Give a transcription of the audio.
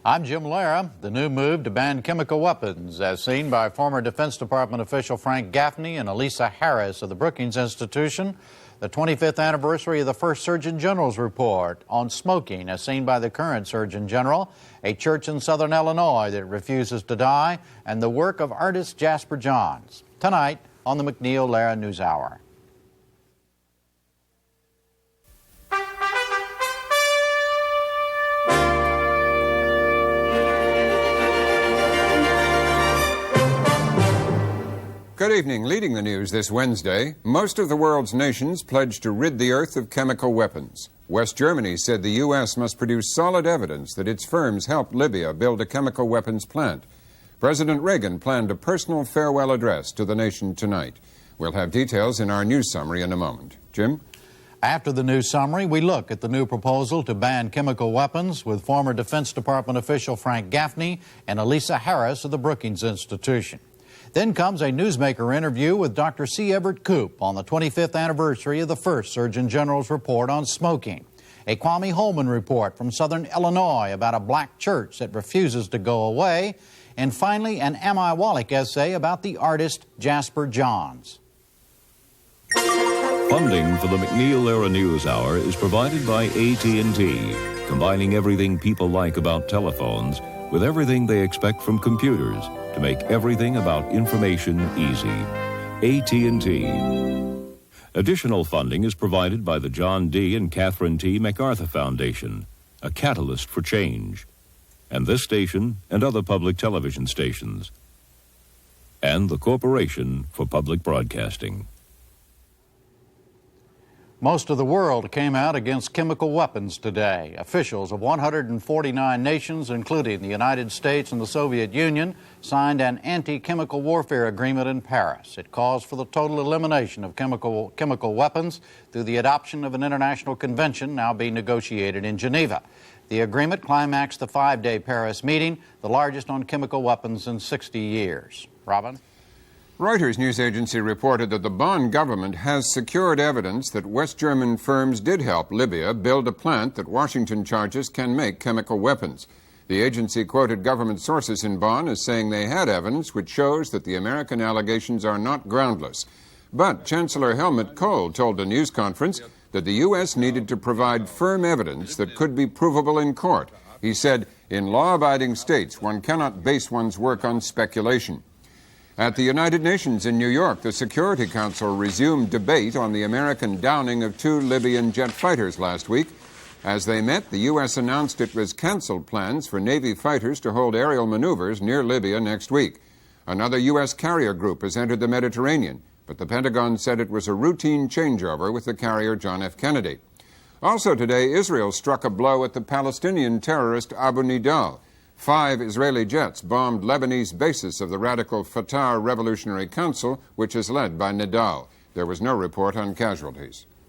I'm Jim Lehrer. The new move to ban chemical weapons, as seen by former Defense Department official Frank Gaffney and Elisa Harris of the Brookings Institution. The 25th anniversary of the first Surgeon General's report on smoking, as seen by the current Surgeon General, a church in southern Illinois that refuses to die, and the work of artist Jasper Johns. Tonight on the MacNeil-Lehrer NewsHour. Good evening. Leading the news this Wednesday, most of the world's nations pledged to rid the earth of chemical weapons. West Germany said the U.S. must produce solid evidence that its firms helped Libya build a chemical weapons plant. President Reagan planned a personal farewell address to the nation tonight. We'll have details in our news summary in a moment. Jim? After the news summary, we look at the new proposal to ban chemical weapons with former Defense Department official Frank Gaffney and Elisa Harris of the Brookings Institution. Then comes a newsmaker interview with Dr. C. Everett Koop on the 25th anniversary of the first Surgeon General's report on smoking. A Kwame Holman report from southern Illinois about a black church that refuses to go away. And finally, an M.I. Wallach essay about the artist Jasper Johns. Funding for the MacNeil-Lehrer NewsHour is provided by AT&T, combining everything people like about telephones with everything they expect from computers to make everything about information easy. AT&T. Additional funding is provided by the John D. and Catherine T. MacArthur Foundation, a catalyst for change, and this station and other public television stations, and the Corporation for Public Broadcasting. Most of the world came out against chemical weapons today. Officials of 149 nations, including the United States and the Soviet Union, signed an anti-chemical warfare agreement in Paris. It calls for the total elimination of chemical weapons through the adoption of an international convention now being negotiated in Geneva. The agreement climaxed the 5-day Paris meeting, the largest on chemical weapons in 60 years. Robin? Reuters news agency reported that the Bonn government has secured evidence that West German firms did help Libya build a plant that Washington charges can make chemical weapons. The agency quoted government sources in Bonn as saying they had evidence which shows that the American allegations are not groundless. But Chancellor Helmut Kohl told a news conference that the U.S. needed to provide firm evidence that could be provable in court. He said, "In law-abiding states, one cannot base one's work on speculation." At the United Nations in New York, the Security Council resumed debate on the American downing of 2 Libyan jet fighters last week. As they met, the U.S. announced it was canceled plans for Navy fighters to hold aerial maneuvers near Libya next week. Another U.S. carrier group has entered the Mediterranean, but the Pentagon said it was a routine changeover with the carrier John F. Kennedy. Also today, Israel struck a blow at the Palestinian terrorist Abu Nidal. 5 Israeli jets bombed Lebanese bases of the radical Fatah Revolutionary Council, which is led by Nidal. There was no report on casualties.